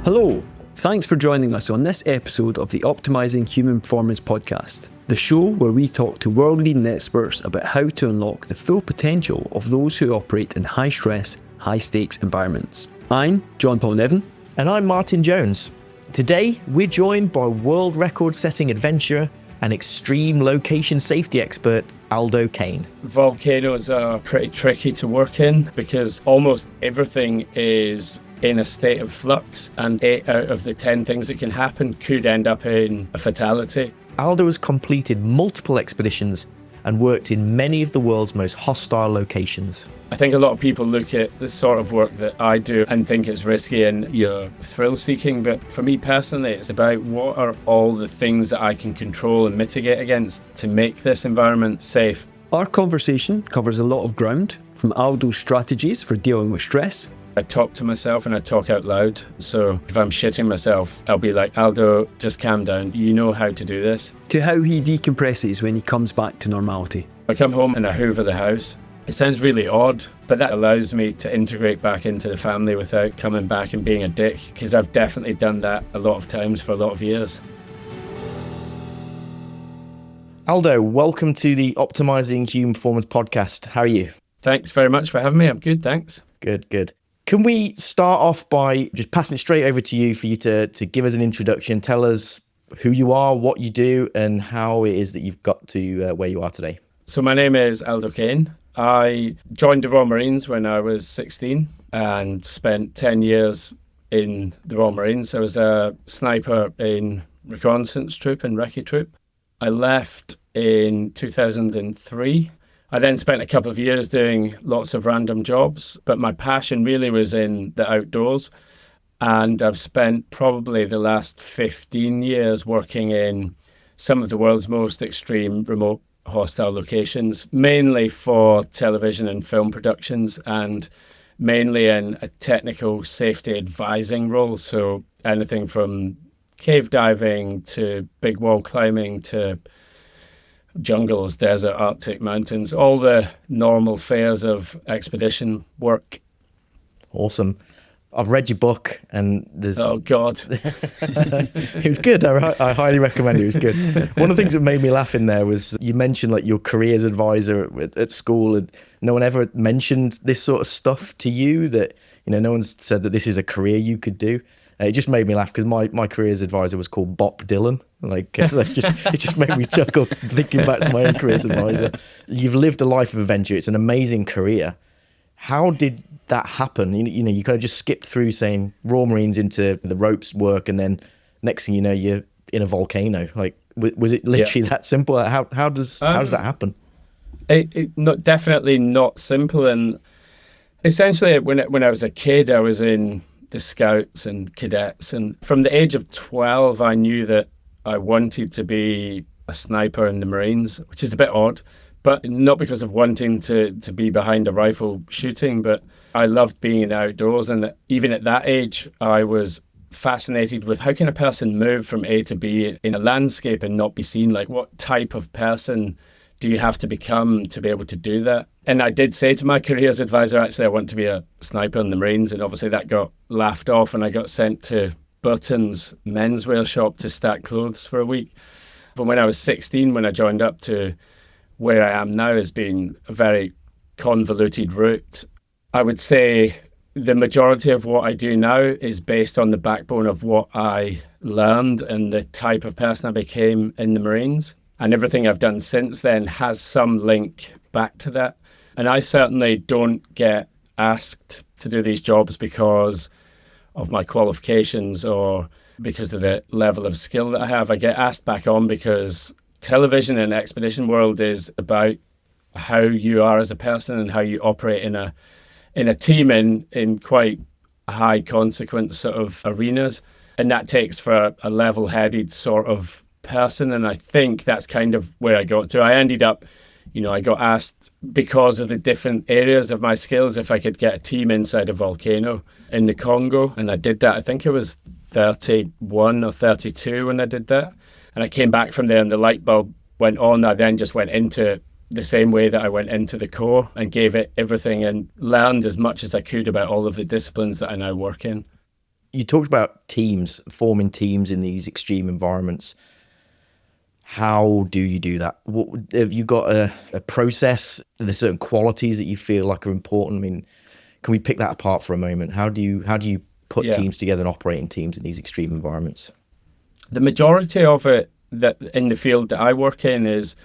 Hello, thanks for joining us on this episode of the Optimizing Human Performance podcast, the show where we talk to world-leading experts about how to unlock the full potential of those who operate in high-stress, high-stakes environments. I'm Jonpaul Nevin. And I'm Martin Jones. Today, we're joined by world record-setting adventurer and extreme location safety expert, Aldo Kane. Volcanoes are pretty tricky to work in because almost everything is in a state of flux, and 8 out of the 10 things that can happen could end up in a fatality. Aldo has completed multiple expeditions and worked in many of the world's most hostile locations. I think a lot of people look at the sort of work that I do and think it's risky and you're thrill-seeking, but for me personally, it's about what are all the things that I can control and mitigate against to make this environment safe. Our conversation covers a lot of ground, from Aldo's strategies for dealing with stress. I talk to myself and I talk out loud. So if I'm shitting myself, I'll be like, Aldo, just calm down. You know how to do this. To how he decompresses when he comes back to normality. I come home and I hoover the house. It sounds really odd, but that allows me to integrate back into the family without coming back and being a dick, because I've definitely done that a lot of times for a lot of years. Aldo, welcome to the Optimizing Human Performance podcast. How are you? Thanks very much for having me. I'm good, thanks. Good. Can we start off by just passing it straight over to you for you to give us an introduction, tell us who you are, what you do, and how it is that you've got to where you are today? So my name is Aldo Kane. I joined the Royal Marines when I was 16 and spent 10 years in the Royal Marines. I was a sniper in reconnaissance troop and recce troop. I left in 2003. I then spent a couple of years doing lots of random jobs, but my passion really was in the outdoors. And I've spent probably the last 15 years working in some of the world's most extreme remote hostile locations, mainly for television and film productions, and mainly in a technical safety advising role. So anything from cave diving to big wall climbing to jungles, desert, Arctic mountains, all the normal fares of expedition work. Awesome. I've read your book and there's... Oh, God. It was good. I highly recommend it. It was good. One of the things that made me laugh in there was you mentioned like your careers advisor at school, and no one ever mentioned this sort of stuff to you, that, you know, no one's said that this is a career you could do. It just made me laugh because my careers advisor was called Bob Dylan. It just made me chuckle thinking back to my own careers advisor. You've lived a life of adventure. It's an amazing career. How did that happen? You know, you kind of just skipped through saying Royal Marines into the ropes work, and then next thing you know, you're in a volcano. Like, was it literally that simple? How does that happen? Definitely not simple. And essentially, when I was a kid, I was in the Scouts and Cadets, and from the age of 12, I knew that I wanted to be a sniper in the Marines, which is a bit odd, but not because of wanting to be behind a rifle shooting, but I loved being in the outdoors. And even at that age, I was fascinated with how can a person move from A to B in a landscape and not be seen? Like, what type of person do you have to become to be able to do that? And I did say to my careers advisor, actually, I want to be a sniper in the Marines. And obviously that got laughed off, and I got sent to Burton's menswear shop to stack clothes for a week. But when I was 16, when I joined up to where I am now, has been a very convoluted route. I would say the majority of what I do now is based on the backbone of what I learned and the type of person I became in the Marines. And everything I've done since then has some link back to that. And I certainly don't get asked to do these jobs because of my qualifications or because of the level of skill that I have. I get asked back on because television and expedition world is about how you are as a person and how you operate in a team in quite high consequence sort of arenas. And that takes for a level-headed sort of person. And I think that's kind of where I got to. I ended up, I got asked because of the different areas of my skills if I could get a team inside a volcano in the Congo. And I did that. I think it was 31 or 32 when I did that. And I came back from there and the light bulb went on. I then just went into the same way that I went into the Corps and gave it everything and learned as much as I could about all of the disciplines that I now work in. You talked about teams, forming teams in these extreme environments. How do you do that? Have you got a process? Are there certain qualities that you feel like are important? I mean, can we pick that apart for a moment? How do you put teams together and operate in teams in these extreme environments? The majority of it that in the field that I work in is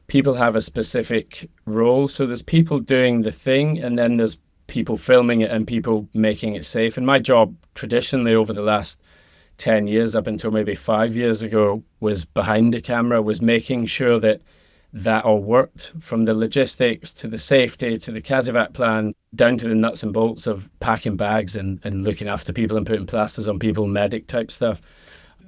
people have a specific role. So there's people doing the thing, and then there's people filming it and people making it safe. And my job traditionally over the last 10 years, up until maybe 5 years ago, was behind the camera, was making sure that all worked, from the logistics to the safety to the CASEVAC plan, down to the nuts and bolts of packing bags and looking after people and putting plasters on people, medic type stuff.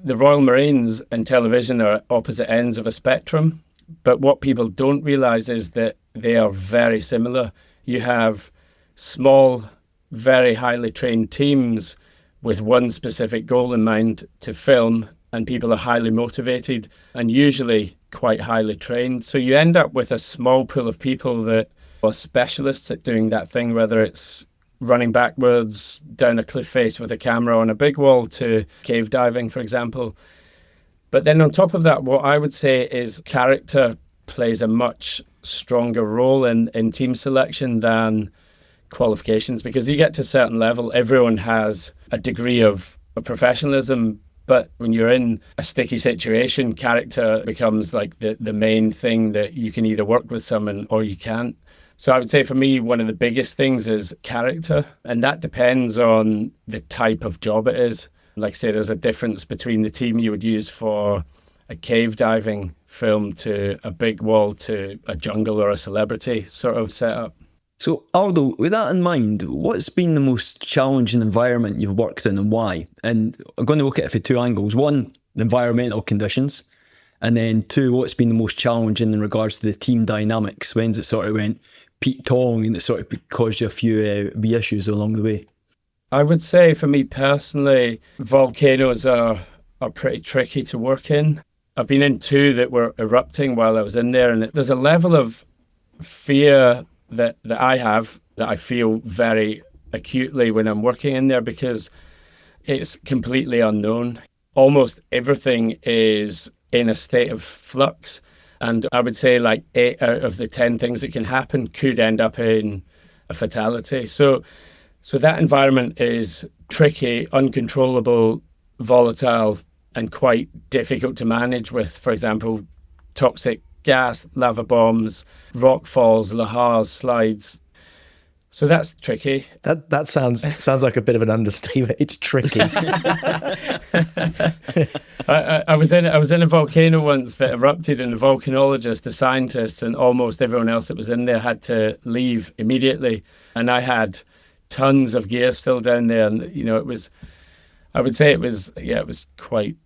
The Royal Marines and television are opposite ends of a spectrum, but what people don't realise is that they are very similar. You have small, very highly trained teams with one specific goal in mind to film, and people are highly motivated and usually quite highly trained. So you end up with a small pool of people that are specialists at doing that thing, whether it's running backwards down a cliff face with a camera on a big wall to cave diving, for example. But then on top of that, what I would say is character plays a much stronger role in team selection than qualifications, because you get to a certain level, everyone has a degree of professionalism, but when you're in a sticky situation, character becomes like the main thing that you can either work with someone or you can't. So I would say for me, one of the biggest things is character, and that depends on the type of job it is. Like I say, there's a difference between the team you would use for a cave diving film to a big wall to a jungle or a celebrity sort of setup. So Aldo, with that in mind, what's been the most challenging environment you've worked in and why? And I'm going to look at it from two angles. One, the environmental conditions. And then two, what's been the most challenging in regards to the team dynamics? When's it sort of went Pete Tong and it sort of caused you a few wee issues along the way? I would say for me personally, volcanoes are pretty tricky to work in. I've been in two that were erupting while I was in there, and there's a level of fear that I have, that I feel very acutely when I'm working in there, because it's completely unknown. Almost everything is in a state of flux, and I would say like 8 out of the 10 things that can happen could end up in a fatality. So that environment is tricky, uncontrollable, volatile, and quite difficult to manage with, for example, toxic gas, lava bombs, rock falls, lahars, slides. So that's tricky. That sounds like a bit of an understatement. It's tricky. I was in a volcano once that erupted, and the volcanologist, the scientists, and almost everyone else that was in there had to leave immediately. And I had tons of gear still down there, and I would say it was quite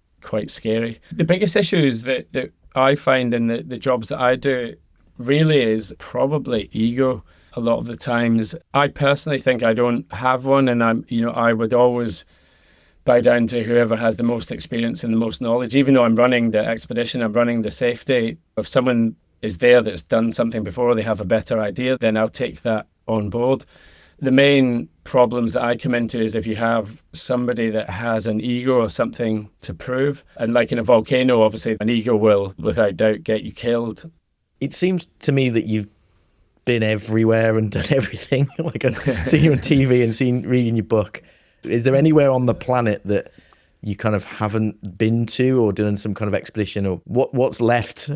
scary. The biggest issues that I find in the jobs that I do really is probably ego. A lot of the times, I personally think I don't have one, and I would always bow down to whoever has the most experience and the most knowledge. Even though I'm running the expedition, I'm running the safety. If someone is there that's done something before, they have a better idea, then I'll take that on board. The main problems that I come into is if you have somebody that has an ego or something to prove. And like in a volcano, obviously, an ego will, without doubt, get you killed. It seems to me that you've been everywhere and done everything. Like I've seen you on TV and reading your book. Is there anywhere on the planet that you kind of haven't been to or done some kind of expedition, or what's left?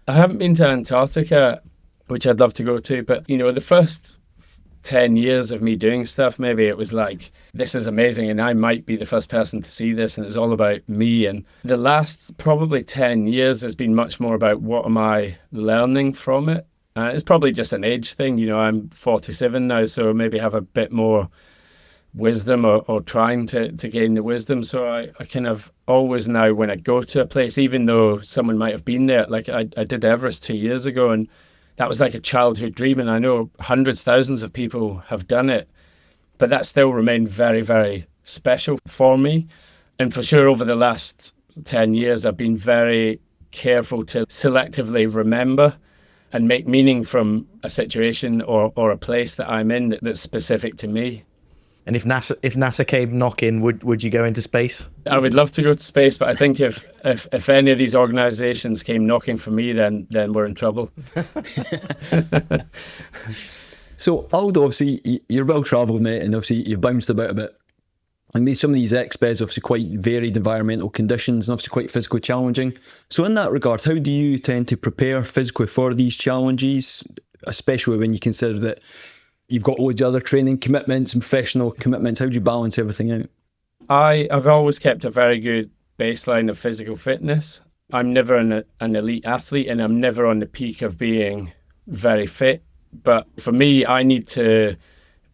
I haven't been to Antarctica, which I'd love to go to, but the first 10 years of me doing stuff, maybe it was like, this is amazing and I might be the first person to see this, and it's all about me. And the last probably 10 years has been much more about what am I learning from it. It's probably just an age thing. I'm 47 now, so maybe have a bit more wisdom or trying to gain the wisdom. So I kind of always now, when I go to a place, even though someone might have been there, like I did Everest 2 years ago, and that was like a childhood dream, and I know hundreds, thousands of people have done it, but that still remained very, very special for me. And for sure, over the last 10 years, I've been very careful to selectively remember and make meaning from a situation or a place that I'm in that's specific to me. And if NASA came knocking, would you go into space? I would love to go to space, but I think if any of these organizations came knocking for me, then we're in trouble. So Aldo, obviously you're well travelled, mate, and obviously you've bounced about a bit. I mean, some of these expeds obviously quite varied environmental conditions and obviously quite physically challenging. So in that regard, how do you tend to prepare physically for these challenges, especially when you consider that you've got loads of other training commitments and professional commitments? How do you balance everything out? I've always kept a very good baseline of physical fitness. I'm never an elite athlete, and I'm never on the peak of being very fit. But for me, I need to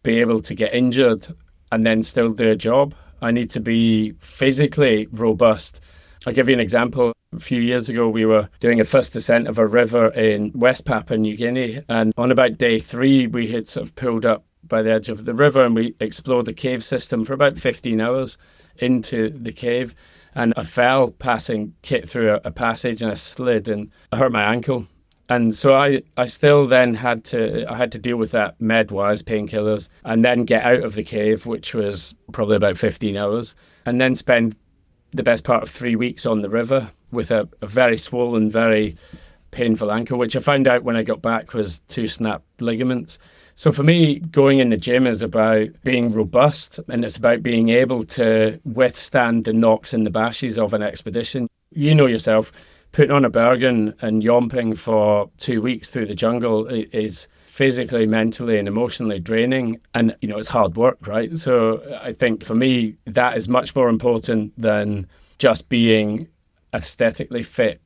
be able to get injured and then still do a job. I need to be physically robust. I'll give you an example. A few years ago, we were doing a first descent of a river in West Papua New Guinea. And on about day 3, we had sort of pulled up by the edge of the river and we explored the cave system for about 15 hours into the cave. And I fell passing kit through a passage and I slid and I hurt my ankle. And so I still then had to deal with that med-wise, painkillers, and then get out of the cave, which was probably about 15 hours, and then spend the best part of 3 weeks on the river with a very swollen, very painful ankle, which I found out when I got back was 2 snapped ligaments. So for me, going in the gym is about being robust, and it's about being able to withstand the knocks and the bashes of an expedition. You know yourself, putting on a Bergen and yomping for 2 weeks through the jungle is physically, mentally and emotionally draining. And, it's hard work, right? So I think for me, that is much more important than just being aesthetically fit.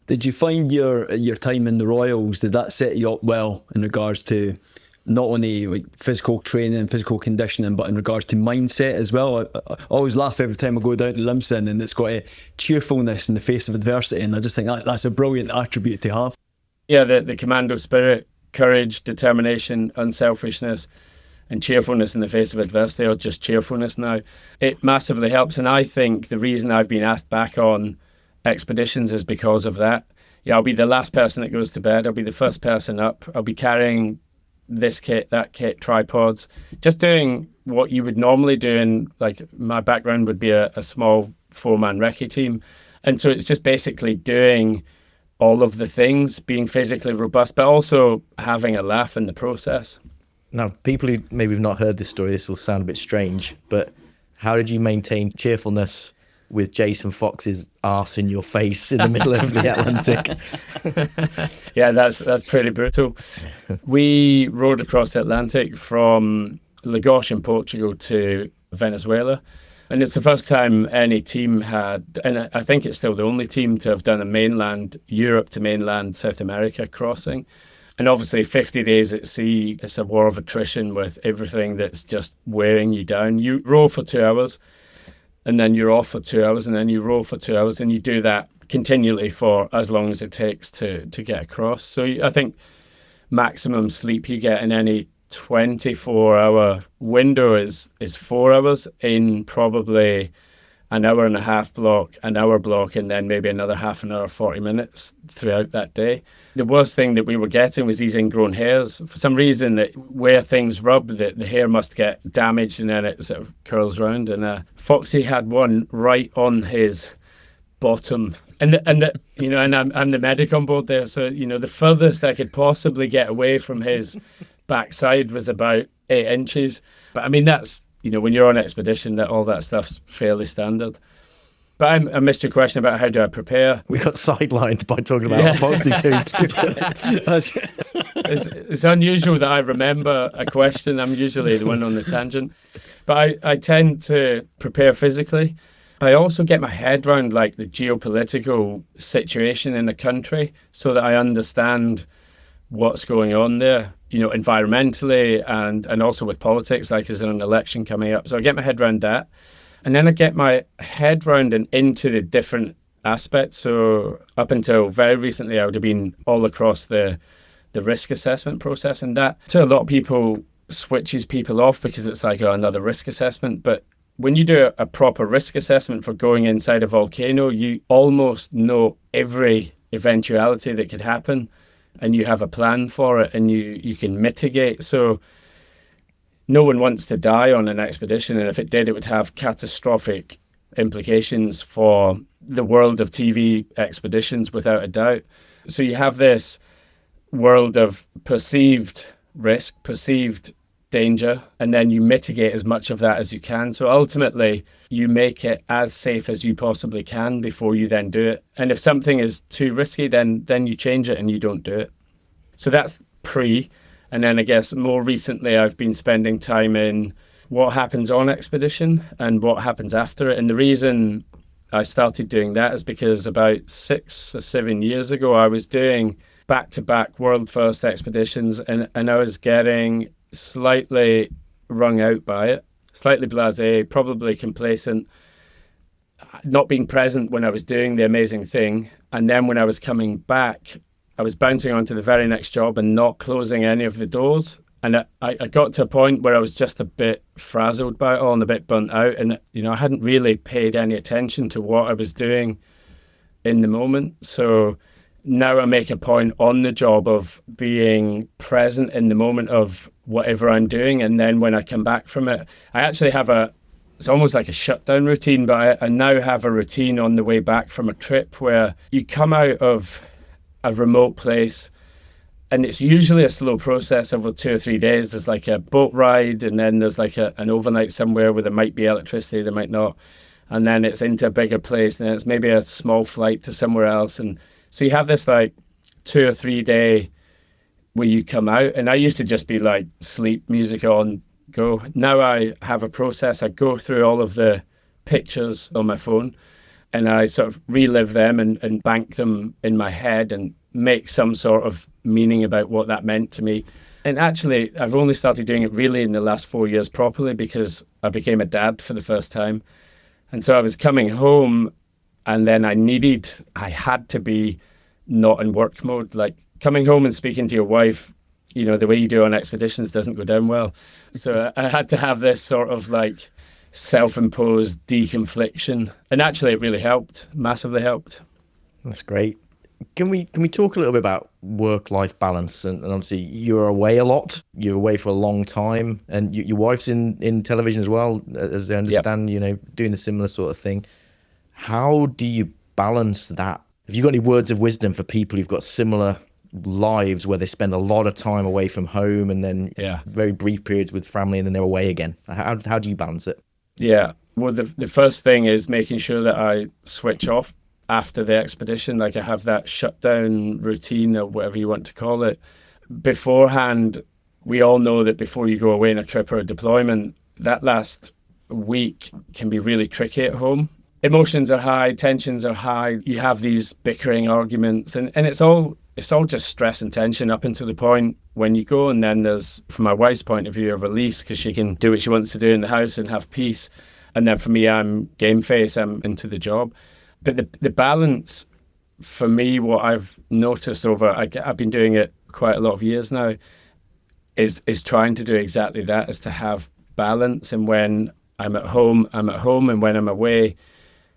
Did you find your time in the Royals, did that set you up well in regards to not only like physical training and physical conditioning, but in regards to mindset as well? I always laugh every time I go down to Limson and it's got a cheerfulness in the face of adversity, and I just think that's a brilliant attribute to have. Yeah, the commando spirit, courage, determination, unselfishness and cheerfulness in the face of adversity, or just cheerfulness now. It massively helps, and I think the reason I've been asked back on expeditions is because of that. Yeah, I'll be the last person that goes to bed, I'll be the first person up, I'll be carrying this kit, that kit, tripods, just doing what you would normally do. And like my background would be a small 4-man recce team. And so it's just basically doing all of the things, being physically robust, but also having a laugh in the process. Now, people who maybe have not heard this story, this will sound a bit strange, but how did you maintain cheerfulness with Jason Fox's arse in your face in the middle of the Atlantic? Yeah, that's pretty brutal. We rowed across the Atlantic from Lagos in Portugal to Venezuela. And it's the first time any team had, and I think it's still the only team to have done a mainland, Europe to mainland South America crossing. And obviously 50 days at sea, it's a war of attrition with everything that's just wearing you down. You row for 2 hours, and then you're off for 2 hours, and then you row for 2 hours, and you do that continually for as long as it takes to get across. So I think maximum sleep you get in any 24-hour window is 4 hours in probably an hour and a half block, an hour block, and then maybe another half an hour, 40 minutes throughout that day. The worst thing that we were getting was these ingrown hairs. For some reason, that where things rub, the hair must get damaged and then it sort of curls round. And Foxy had one right on his bottom. And I'm the medic on board there. So, the furthest I could possibly get away from his backside was about 8 inches. But I mean, that's, when you're on expedition, that all that stuff's fairly standard. But I missed your question about how do I prepare. We got sidelined by talking about Fortitude. It's unusual that I remember a question. I'm usually the one on the tangent. But I tend to prepare physically. I also get my head around like the geopolitical situation in the country so that I understand what's going on there, environmentally and also with politics, like is there an election coming up? So I get my head around that. And then I get my head round and into the different aspects. So up until very recently, I would have been all across the risk assessment process. And that, to a lot of people, switches people off because it's like another risk assessment. But when you do a proper risk assessment for going inside a volcano, you almost know every eventuality that could happen. And you have a plan for it and you can mitigate. So no one wants to die on an expedition, and if it did, it would have catastrophic implications for the world of TV expeditions, without a doubt. So you have this world of perceived risk, perceived danger, and then you mitigate as much of that as you can. So ultimately, you make it as safe as you possibly can before you then do it. And if something is too risky, then you change it and you don't do it. So that's pre. And then I guess more recently, I've been spending time in what happens on expedition and what happens after it. And the reason I started doing that is because about 6 or 7 years ago, I was doing back-to-back world-first expeditions, and I was getting slightly wrung out by it, slightly blasé, probably complacent, not being present when I was doing the amazing thing. And then when I was coming back, I was bouncing on to the very next job and not closing any of the doors. And I got to a point where I was just a bit frazzled by it all and a bit burnt out. And, I hadn't really paid any attention to what I was doing in the moment. So now I make a point on the job of being present in the moment of whatever I'm doing. And then when I come back from it, I actually have it's almost like a shutdown routine, but I now have a routine on the way back from a trip where you come out of a remote place, and it's usually a slow process over 2 or 3 days. There's like a boat ride, and then there's like an overnight somewhere where there might be electricity, there might not. And then it's into a bigger place, and then it's maybe a small flight to somewhere else. And so you have this like 2 or 3 day where you come out. And I used to just be like sleep, music on, go. Now I have a process. I go through all of the pictures on my phone, and I sort of relive them and bank them in my head and make some sort of meaning about what that meant to me. And actually, I've only started doing it really in the last 4 years properly, because I became a dad for the first time. And so I was coming home, and then I had to be not in work mode. Like coming home and speaking to your wife, the way you do on expeditions doesn't go down well. So I had to have this sort of like self-imposed deconfliction. And actually it really helped, massively helped. That's great. Can we talk a little bit about work-life balance? And obviously you're away a lot. You're away for a long time, and your wife's in television as well, as I understand. Yep. Doing a similar sort of thing. How do you balance that? Have you got any words of wisdom for people who've got similar lives where they spend a lot of time away from home and then very brief periods with family, and then they're away again? How do you balance it? Yeah. Well, the first thing is making sure that I switch off after the expedition. Like I have that shutdown routine, or whatever you want to call it. Beforehand, we all know that before you go away on a trip or a deployment, that last week can be really tricky at home. Emotions are high, tensions are high. You have these bickering arguments, and it's all just stress and tension up until the point when you go. And then there's, from my wife's point of view, a release, because she can do what she wants to do in the house and have peace. And then for me, I'm game face, I'm into the job. But the balance for me, what I've noticed I've been doing it quite a lot of years now, is trying to do exactly that, is to have balance. And when I'm at home, I'm at home. And when I'm away,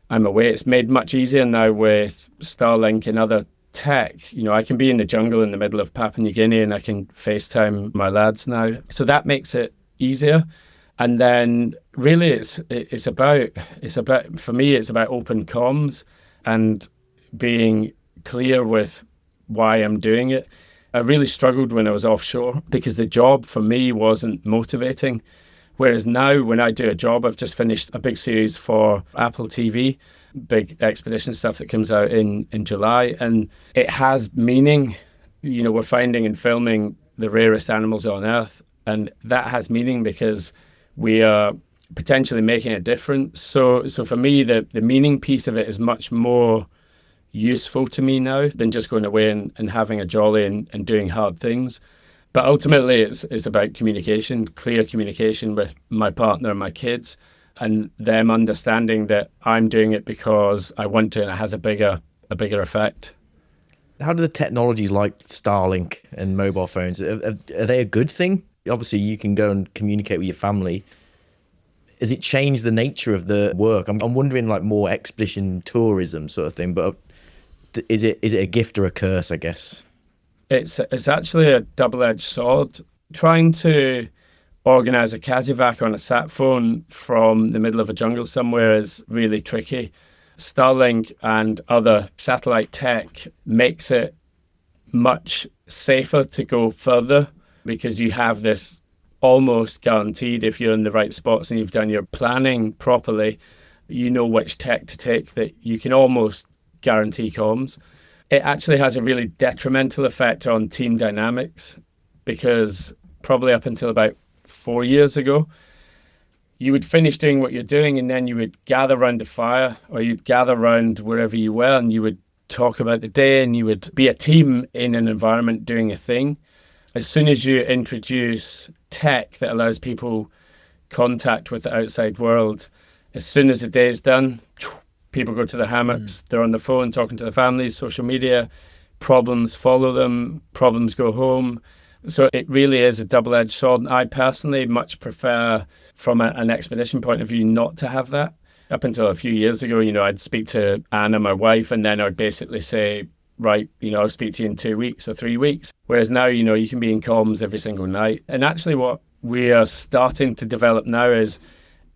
I'm away. It's made much easier now with Starlink and other tech. I can be in the jungle in the middle of Papua New Guinea, and I can FaceTime my lads now. So that makes it easier. And then really it's about for me, it's about open comms and being clear with why I'm doing it. I really struggled when I was offshore because the job for me wasn't motivating. Whereas now when I do a job, I've just finished a big series for Apple TV, big expedition stuff that comes out in July, and it has meaning. We're finding and filming the rarest animals on Earth, and that has meaning because we are potentially making a difference. So for me, the meaning piece of it is much more useful to me now than just going away and having a jolly and doing hard things. But ultimately, it's about communication, clear communication with my partner and my kids, and them understanding that I'm doing it because I want to, and it has a bigger effect. How do the technologies like Starlink and mobile phones, are they a good thing? Obviously, you can go and communicate with your family. Has it changed the nature of the work? I'm wondering, like more expedition tourism sort of thing, but is it a gift or a curse, I guess? It's actually a double-edged sword. Trying to organize a CASEVAC on a sat phone from the middle of a jungle somewhere is really tricky. Starlink and other satellite tech makes it much safer to go further because you have this almost guaranteed, if you're in the right spots and you've done your planning properly, you know which tech to take, that you can almost guarantee comms. It actually has a really detrimental effect on team dynamics because probably up until about 4 years ago, you would finish doing what you're doing and then you would gather around a fire or you'd gather around wherever you were and you would talk about the day and you would be a team in an environment doing a thing. As soon as you introduce tech that allows people contact with the outside world, as soon as the day is done, people go to their hammocks, they're on the phone talking to their families, social media, problems follow them, problems go home. So it really is a double-edged sword. I personally much prefer, from an expedition point of view, not to have that. Up until a few years ago, I'd speak to Anna, my wife, and then I'd basically say, right, I'll speak to you in 2 weeks or 3 weeks. Whereas now, you can be in comms every single night. And actually what we are starting to develop now is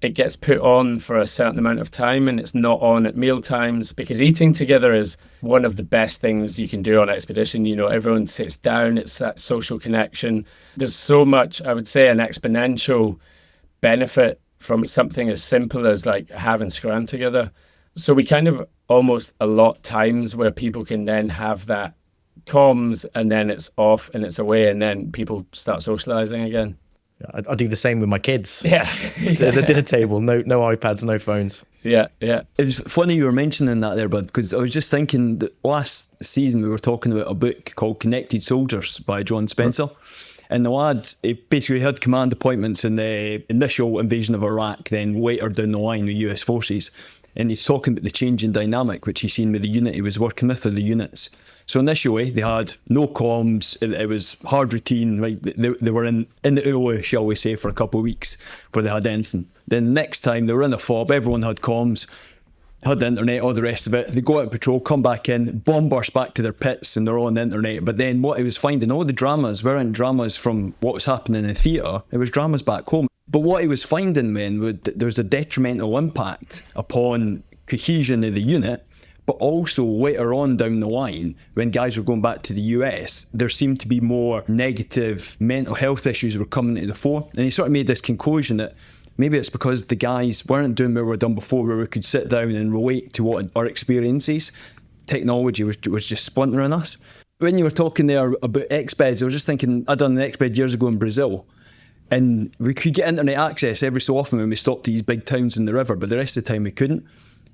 it gets put on for a certain amount of time and it's not on at meal times, because eating together is one of the best things you can do on expedition. Everyone sits down, it's that social connection. There's so much, I would say, an exponential benefit from something as simple as like having scran together. So we kind of almost allot times where people can then have that comms and then it's off and it's away and then people start socializing again. I do the same with my kids. Yeah. To the dinner table, no iPads, no phones. Yeah. It was funny you were mentioning that there, bud, because I was just thinking that last season we were talking about a book called Connected Soldiers by John Spencer. And the lad, he basically had command appointments in the initial invasion of Iraq, then later down the line with US forces. And he's talking about the change in dynamic, which he's seen with the unit he was working with, or the units. So initially, they had no comms. It was hard routine. Right? They were in the ULA, shall we say, for a couple of weeks before they had anything. Then next time, they were in a fob. Everyone had comms, had the internet, all the rest of it. They go out on patrol, come back in, bomb burst back to their pits, and they're all on the internet. But then what he was finding, all the dramas weren't dramas from what was happening in the theatre. It was dramas back home. But what he was finding then, there's a detrimental impact upon cohesion of the unit. But also later on down the line, when guys were going back to the US, there seemed to be more negative mental health issues were coming to the fore. And he sort of made this conclusion that maybe it's because the guys weren't doing what we were done before, where we could sit down and relate to what our experiences. Technology was just splintering us. When you were talking there about expeds, I was just thinking, I'd done an exped years ago in Brazil. And we could get internet access every so often when we stopped these big towns in the river, but the rest of the time we couldn't.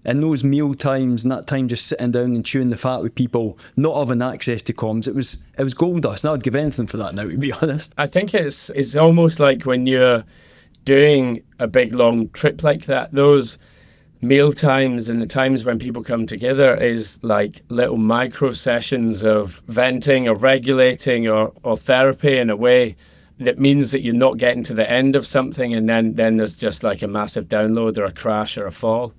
And those meal times and that time just sitting down and chewing the fat with people, not having access to comms, it was gold dust. And I'd give anything for that now, to be honest. I think it's almost like when you're doing a big long trip like that, those meal times and the times when people come together is like little micro sessions of venting or regulating or therapy in a way that means that you're not getting to the end of something and then there's just like a massive download or a crash or a fall.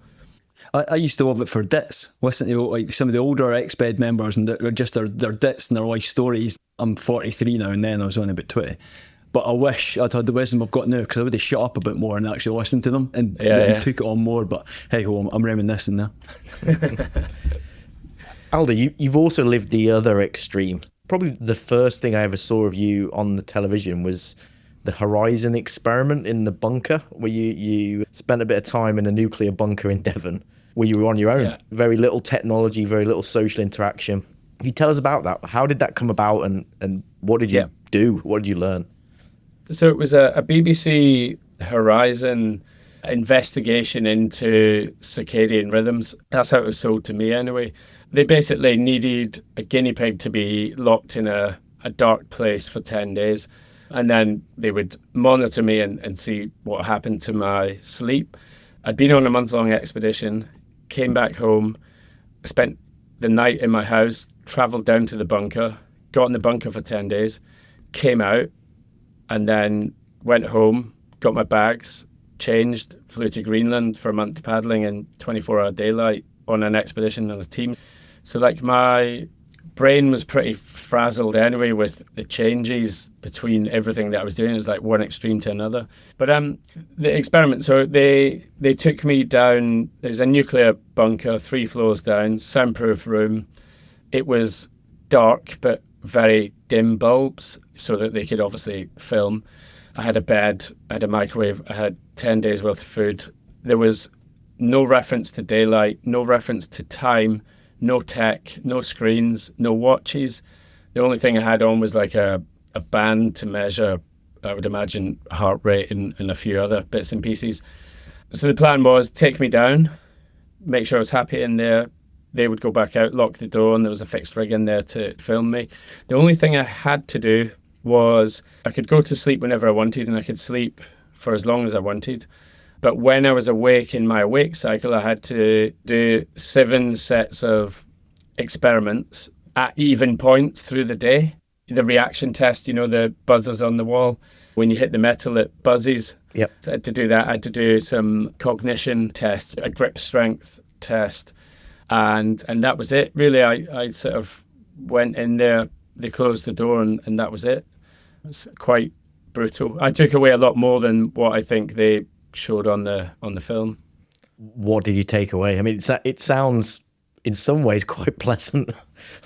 I used to love it for dits. Listen to like some of the older exped members and their dits and their life stories. I'm 43 now and then I was only about 20. But I wish I'd had the wisdom I've got now, because I would have shut up a bit more and actually listened to them and took it on more. But hey ho, I'm reminiscing now. Aldo, you've also lived the other extreme. Probably the first thing I ever saw of you on the television was the Horizon experiment in the bunker, where you spent a bit of time in a nuclear bunker in Devon, where you were on your own. Yeah. Very little technology, very little social interaction. Can you tell us about that? How did that come about and what did you do? What did you learn? So it was a BBC Horizon investigation into circadian rhythms. That's how it was sold to me anyway. They basically needed a guinea pig to be locked in a dark place for 10 days. And then they would monitor me and see what happened to my sleep. I'd been on a month-long expedition, came back home, spent the night in my house, travelled down to the bunker, got in the bunker for 10 days, came out, and then went home, got my bags, changed, flew to Greenland for a month paddling in 24-hour daylight on an expedition on a team. So like my brain was pretty frazzled anyway with the changes between everything that I was doing. It was like one extreme to another. But the experiment, so they took me down. There's a nuclear bunker 3 floors down, soundproof room. It was dark, but very dim bulbs so that they could obviously film. I had a bed, I had a microwave, I had 10 days worth of food. There was no reference to daylight, no reference to time, no tech, no screens, no watches. The only thing I had on was like a band to measure, I would imagine, heart rate and a few other bits and pieces. So the plan was take me down, make sure I was happy in there. They would go back out, lock the door, and there was a fixed rig in there to film me. The only thing I had to do was I could go to sleep whenever I wanted, and I could sleep for as long as I wanted. But when I was awake in my awake cycle, I had to do 7 sets of experiments at even points through the day. The reaction test, you know, the buzzers on the wall. When you hit the metal, it buzzes. Yep. So I had to do that. I had to do some cognition tests, a grip strength test. And that was it. Really, I sort of went in there, they closed the door, and that was it. It was quite brutal. I took away a lot more than what I think they showed on the film. What did you take away? I mean, it sounds in some ways quite pleasant.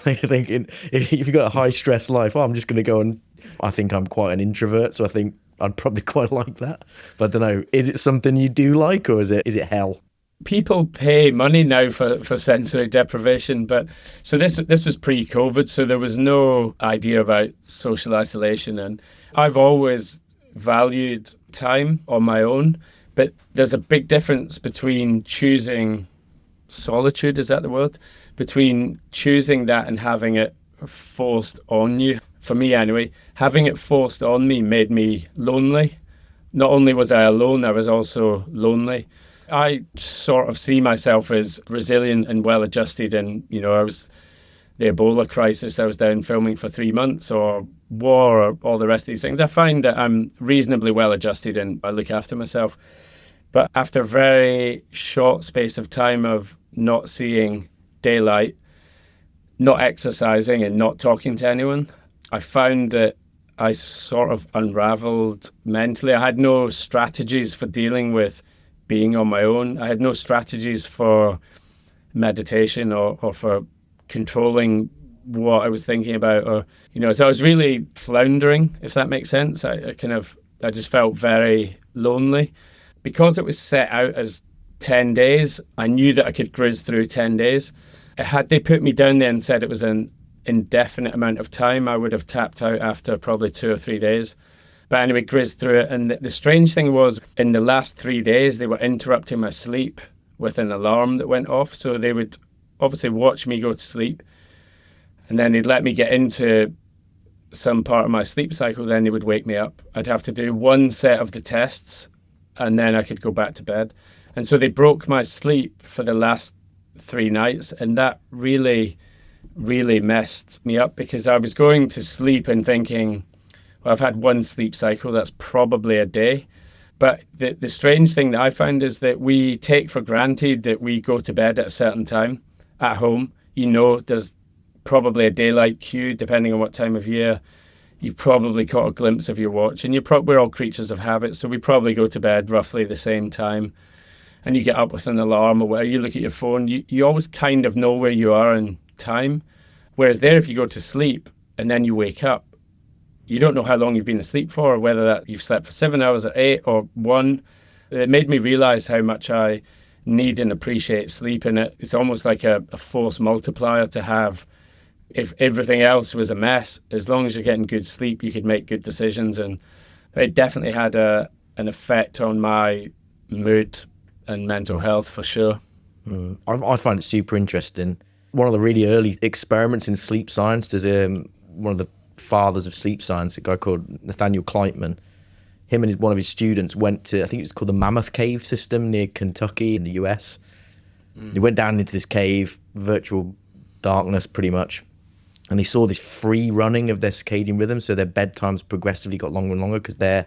I think if you've got a high stress life, I'm just going to go and I think I'm quite an introvert, so I think I'd probably quite like that. But I don't know, is it something you do like, or is it hell? People pay money now for sensory deprivation, but so this was pre-COVID, so there was no idea about social isolation, and I've always valued time on my own, but there's a big difference between choosing solitude, is that the word? Between choosing that and having it forced on you. For me anyway, having it forced on me made me lonely. Not only was I alone, I was also lonely. I sort of see myself as resilient and well-adjusted, and, you know, I was the Ebola crisis, I was down filming for 3 months, or war, or all the rest of these things. I find that I'm reasonably well-adjusted and I look after myself. But after a very short space of time of not seeing daylight, not exercising and not talking to anyone, I found that I sort of unraveled mentally. I had no strategies for dealing with being on my own. I had no strategies for meditation or for controlling what I was thinking about, or, you know, so I was really floundering, if that makes sense. I just felt very lonely. Because it was set out as 10 days, I knew that I could cruise through 10 days. Had they put me down there and said it was an indefinite amount of time, I would have tapped out after probably 2 or 3 days. But anyway, grizzed through it. And the strange thing was, in the last 3 days, they were interrupting my sleep with an alarm that went off. So they would obviously watch me go to sleep, and then they'd let me get into some part of my sleep cycle. Then they would wake me up. I'd have to do 1 set of the tests, and then I could go back to bed. And so they broke my sleep for the last 3 nights, and that really, really messed me up, because I was going to sleep and thinking, well, I've had 1 sleep cycle, that's probably a day. But the strange thing that I found is that we take for granted that we go to bed at a certain time at home. You know, there's probably a daylight cue, depending on what time of year. You've probably caught a glimpse of your watch, and we're all creatures of habit, so we probably go to bed roughly the same time. And you get up with an alarm, or where you look at your phone, you always kind of know where you are in time. Whereas there, if you go to sleep and then you wake up, you don't know how long you've been asleep for, or whether that you've slept for 7 hours or 8 or 1. It made me realize how much I need and appreciate sleep, and it's almost like a force multiplier to have. If everything else was a mess, as long as you're getting good sleep, you could make good decisions. And it definitely had an effect on my mood and mental health, for sure. I find it super interesting. One of the really early experiments in sleep science, there's one of the fathers of sleep science, a guy called Nathaniel Kleitman. Him and one of his students went to, I think it was called the Mammoth Cave system near Kentucky in the US. They went down into this cave, virtual darkness pretty much, and they saw this free running of their circadian rhythm. So their bedtimes progressively got longer and longer, because their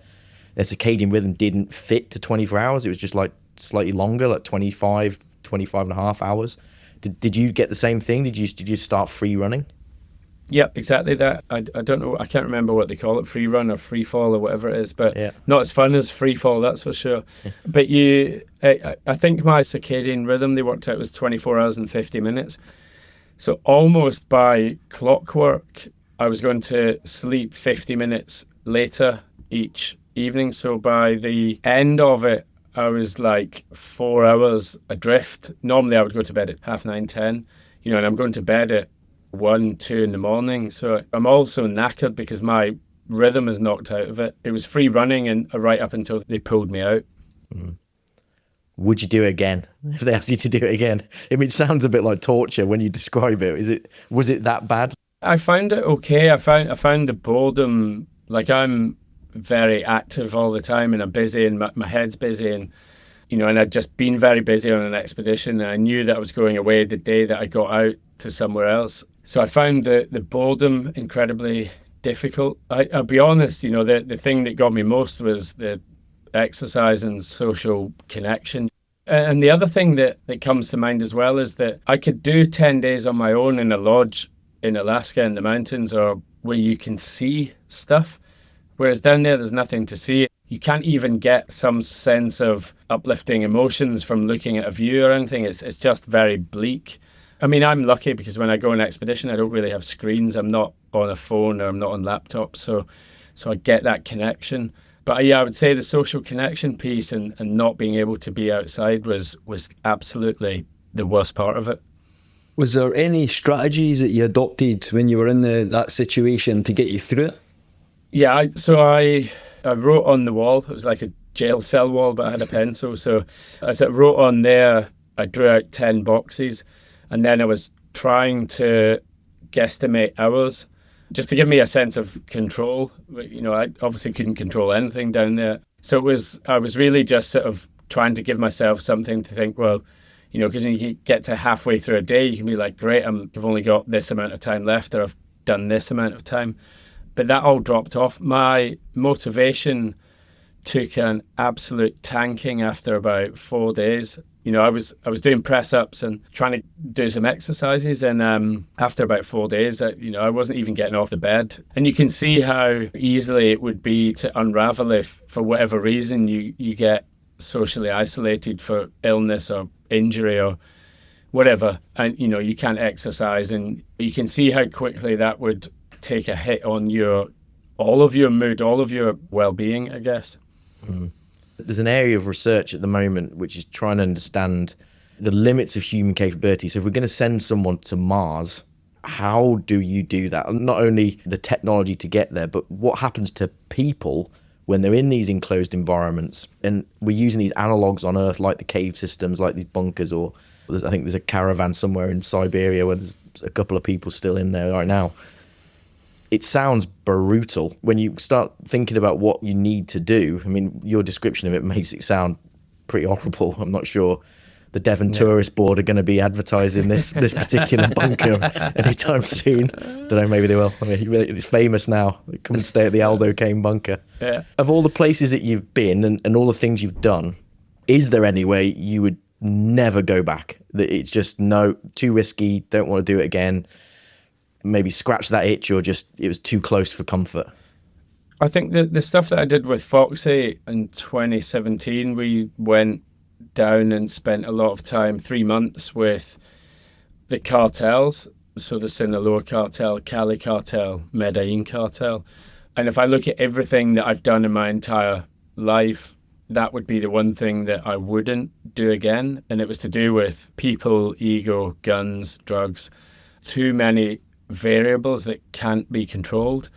circadian rhythm didn't fit to 24 hours. It was just like slightly longer, like 25 and a half hours. Did you get the same thing? Did you start free running? Yeah, exactly that. I don't know, I can't remember what they call it, free run or free fall or whatever it is, but not as fun as free fall, that's for sure. But I think my circadian rhythm, they worked out, was 24 hours and 50 minutes. So almost by clockwork, I was going to sleep 50 minutes later each evening. So by the end of it, I was like 4 hours adrift. Normally I would go to bed at 9:30, 10, and I'm going to bed at 1, 2 in the morning. So I'm also knackered because my rhythm is knocked out of it. It was free running and right up until they pulled me out. Would you do it again if they asked you to do it again? I mean, it sounds a bit like torture when you describe it. Was it that bad? I found it okay. I found the boredom, like I'm very active all the time and I'm busy and my head's busy and and I'd just been very busy on an expedition and I knew that I was going away the day that I got out to somewhere else. So I found the boredom incredibly difficult. I'll be honest, the thing that got me most was the exercise and social connection. And the other thing that comes to mind as well is that I could do 10 days on my own in a lodge in Alaska in the mountains, or where you can see stuff, whereas down there's nothing to see. You can't even get some sense of uplifting emotions from looking at a view or anything. It's just very bleak. I mean, I'm lucky because when I go on expedition, I don't really have screens. I'm not on a phone or I'm not on laptop, so I get that connection. But yeah, I would say the social connection piece and not being able to be outside was absolutely the worst part of it. Was there any strategies that you adopted when you were in that situation to get you through it? Yeah, I wrote on the wall. It was like a jail cell wall, but I had a pencil. So as I wrote on there, I drew out 10 boxes, and then I was trying to guesstimate hours just to give me a sense of control. I obviously couldn't control anything down there. So I was really just sort of trying to give myself something to think, well, because when you get to halfway through a day, you can be like, great, I've only got this amount of time left, or I've done this amount of time. But that all dropped off. My motivation took an absolute tanking after about 4 days. I was doing press ups and trying to do some exercises, and after about 4 days, I wasn't even getting off the bed. And you can see how easily it would be to unravel if, for whatever reason, you get socially isolated for illness or injury or whatever, and you can't exercise, and you can see how quickly that would take a hit on all of your mood, all of your well-being, I guess. There's an area of research at the moment which is trying to understand the limits of human capability. So if we're going to send someone to Mars, how do you do that? Not only the technology to get there, but what happens to people when they're in these enclosed environments? And we're using these analogs on Earth, like the cave systems, like these bunkers, or I think there's a caravan somewhere in Siberia where there's a couple of people still in there right now. It sounds brutal when you start thinking about what you need to do. I mean, your description of it makes it sound pretty horrible. I'm not sure the Devon Tourist Board are going to be advertising this particular bunker anytime soon. Don't know, maybe they will. I mean, it's famous now. Come and stay at the Aldo Kane bunker. Yeah. Of all the places that you've been and all the things you've done, is there any way you would never go back? That it's just, no, too risky, don't want to do it again? Maybe scratch that itch, or just it was too close for comfort? I think the stuff that I did with Foxy in 2017, we went down and spent a lot of time, 3 months, with the cartels. So the Sinaloa cartel, Cali cartel, Medellin cartel. And if I look at everything that I've done in my entire life, that would be the one thing that I wouldn't do again. And it was to do with people, ego, guns, drugs, too many variables that can't be controlled.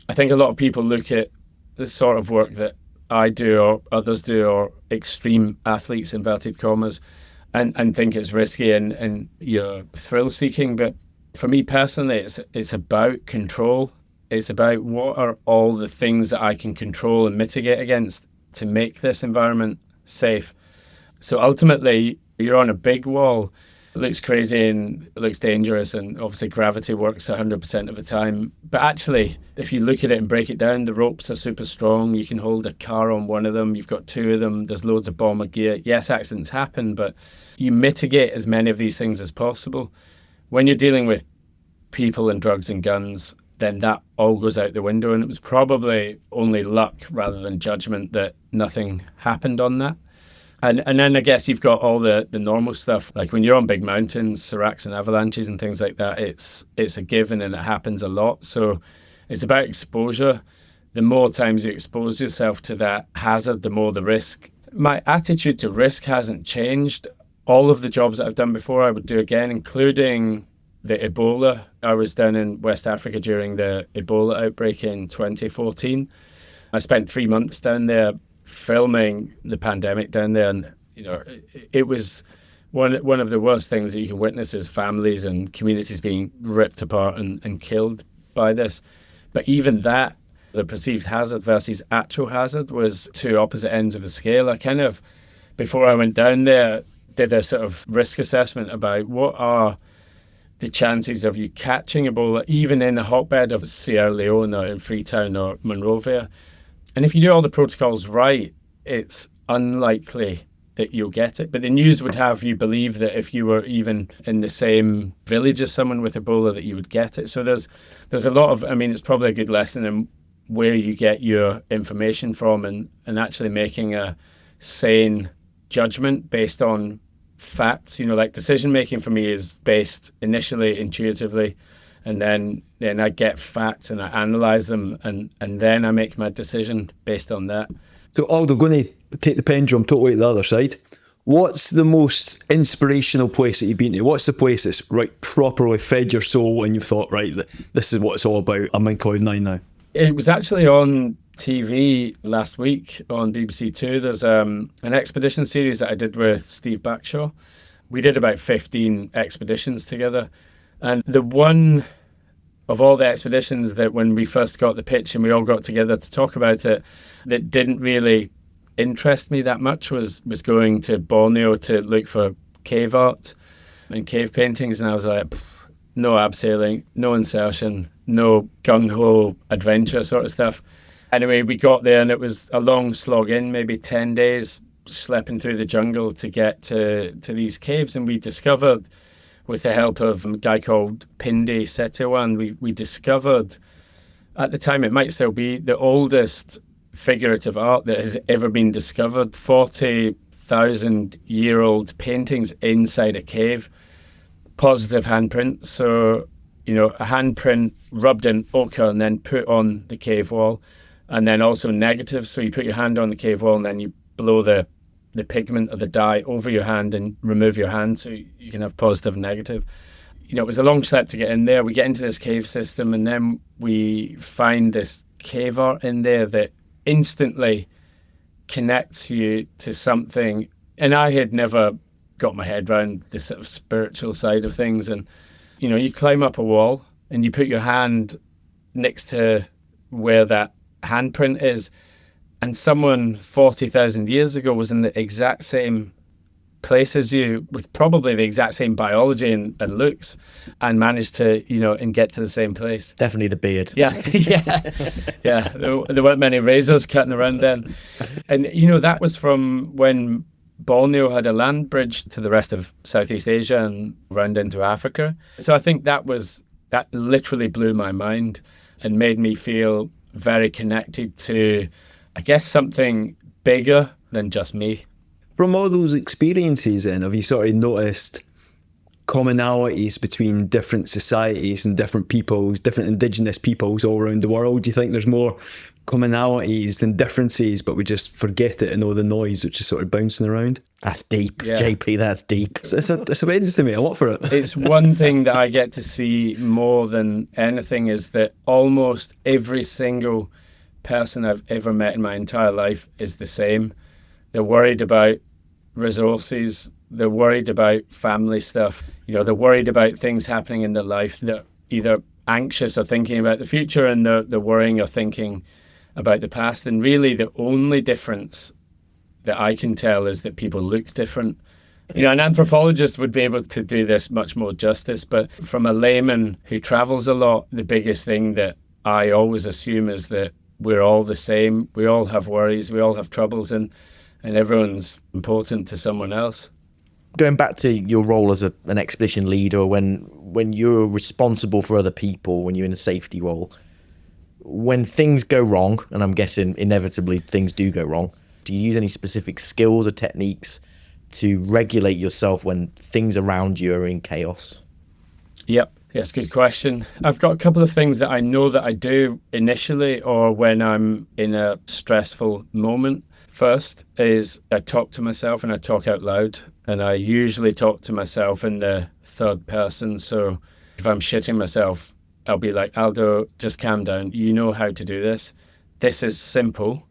I think a lot of people look at the sort of work that I do or others do, or extreme athletes, inverted commas, and think it's risky and you're thrill seeking. But for me personally, it's about control. It's about what are all the things that I can control and mitigate against to make this environment safe. So ultimately, you're on a big wall. It looks crazy and it looks dangerous, and obviously gravity works 100% of the time. But actually, if you look at it and break it down, the ropes are super strong. You can hold a car on one of them. You've got 2 of them. There's loads of bomber gear. Yes, accidents happen, but you mitigate as many of these things as possible. When you're dealing with people and drugs and guns, then that all goes out the window. And it was probably only luck rather than judgment that nothing happened on that. And then I guess you've got all the normal stuff, like when you're on big mountains, seracs and avalanches and things like that, it's a given and it happens a lot. So it's about exposure. The more times you expose yourself to that hazard, the more the risk. My attitude to risk hasn't changed. All of the jobs that I've done before, I would do again, including the Ebola. I was down in West Africa during the Ebola outbreak in 2014. I spent 3 months down there filming the pandemic down there, and it was one of the worst things that you can witness is families and communities being ripped apart and killed by this. But even that, the perceived hazard versus actual hazard, was two opposite ends of the scale. I kind of, before I went down there, did a sort of risk assessment about what are the chances of you catching Ebola, even in a hotbed of Sierra Leone or in Freetown or Monrovia. And if you do all the protocols right, it's unlikely that you'll get it. But the news would have you believe that if you were even in the same village as someone with Ebola, that you would get it. So there's a lot of, it's probably a good lesson in where you get your information from and actually making a sane judgment based on facts. Like decision making for me is based initially intuitively, and then I get facts and I analyze them, and then I make my decision based on that. So Aldo, going to take the pendulum totally to the other side. What's the most inspirational place that you've been to? What's the place that's properly fed your soul and you've thought, right, this is what it's all about, I'm in Cloud 9 now? It was actually on TV last week on BBC Two. There's an expedition series that I did with Steve Backshaw. We did about 15 expeditions together. And the one of all the expeditions that when we first got the pitch and we all got together to talk about it, that didn't really interest me that much was going to Borneo to look for cave art and cave paintings. And I was like, no abseiling, no insertion, no gung-ho adventure sort of stuff. Anyway, we got there and it was a long slog in, maybe 10 days, schlepping through the jungle to get to these caves. And we discovered, with the help of a guy called Pindi Setiawan, we discovered, at the time it might still be, the oldest figurative art that has ever been discovered, 40,000-year-old paintings inside a cave, positive handprint. So, a handprint rubbed in ochre and then put on the cave wall, and then also negative. So you put your hand on the cave wall and then you blow the pigment or the dye over your hand and remove your hand so you can have positive and negative. It was a long schlep to get in there. We get into this cave system and then we find this cave art in there that instantly connects you to something. And I had never got my head around the sort of spiritual side of things. And, you climb up a wall and you put your hand next to where that handprint is, and someone 40,000 years ago was in the exact same place as you, with probably the exact same biology and looks, and managed to, and get to the same place. Definitely the beard. Yeah. There weren't many razors cutting around then. And, that was from when Borneo had a land bridge to the rest of Southeast Asia and round into Africa. So I think that literally blew my mind and made me feel very connected to, I guess, something bigger than just me. From all those experiences then, have you sort of noticed commonalities between different societies and different peoples, different indigenous peoples all around the world? Do you think there's more commonalities than differences, but we just forget it in all the noise which is sort of bouncing around? That's deep, yeah. JP, that's deep. It's a Wednesday, mate. I want for it. It's one thing that I get to see more than anything is that almost every single person I've ever met in my entire life is the same. They're worried about resources. They're worried about family stuff. They're worried about things happening in their life. They're either anxious or thinking about the future, and they're worrying or thinking about the past. And really the only difference that I can tell is that people look different. An anthropologist would be able to do this much more justice, but from a layman who travels a lot, the biggest thing that I always assume is that we're all the same. We all have worries, we all have troubles, and everyone's important to someone else. Going back to your role as an expedition leader, when you're responsible for other people, when you're in a safety role, when things go wrong, and I'm guessing inevitably things do go wrong, do you use any specific skills or techniques to regulate yourself when things around you are in chaos? Yep. Yes, good question. I've got a couple of things that I know that I do initially or when I'm in a stressful moment. First is I talk to myself and I talk out loud. And I usually talk to myself in the third person. So if I'm shitting myself, I'll be like, Aldo, just calm down. You know how to do this. This is simple.